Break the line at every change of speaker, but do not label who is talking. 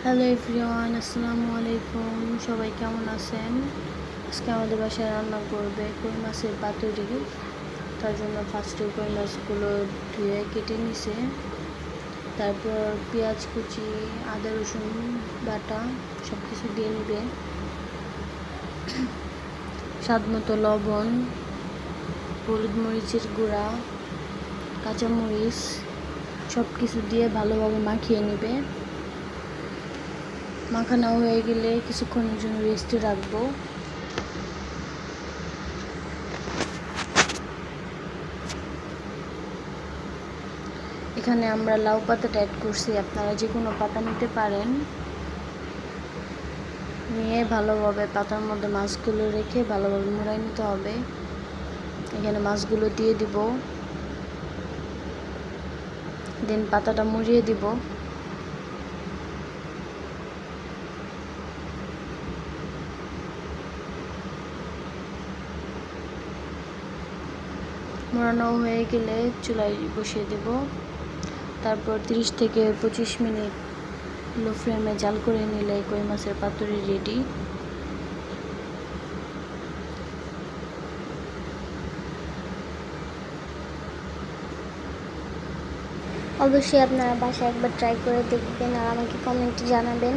Hello everyone, আসসালামু আলাইকুম। সবাই কেমন আছেন? আজকে আমাদের বাসায় রান্না করবে কই মাছের পাতুরি। তার জন্য ফার্স্টে কই মাছগুলো ধুয়ে কেটে নিছে, তারপর পেঁয়াজ কুচি, আদা রসুন বাটা সব কিছু দিয়ে নেবে, স্বাদ মতো লবণ, হলুদ মরিচের গুঁড়া, কাঁচামরিচ সব কিছু দিয়ে ভালোভাবে মাখিয়ে নেবে। মাখানো হয়ে গেলে কিছুক্ষণের জন্য রেস্টে রাখবো। এখানে আমরা লাউ পাতাটা অ্যাড করছি, আপনারা যে কোনো পাতা নিতে পারেন। নিয়ে ভালোভাবে পাতার মধ্যে মাছগুলো রেখে ভালোভাবে মুড়াই নিতে হবে। এখানে মাছগুলো দিয়ে দিব, দেন পাতাটা মুড়িয়ে দিব। মোড়ানো হয়ে গেলে চুলায় বসিয়ে দেব। তারপর 30 থেকে 25 মিনিট লো ফ্লেমে জাল করে নিলে কই মাছের পাতুরি রেডি।
অবশ্যই আপনারা বাসায় একবার ট্রাই করে দেখবেন আর আমাকে কমেন্টে জানাবেন।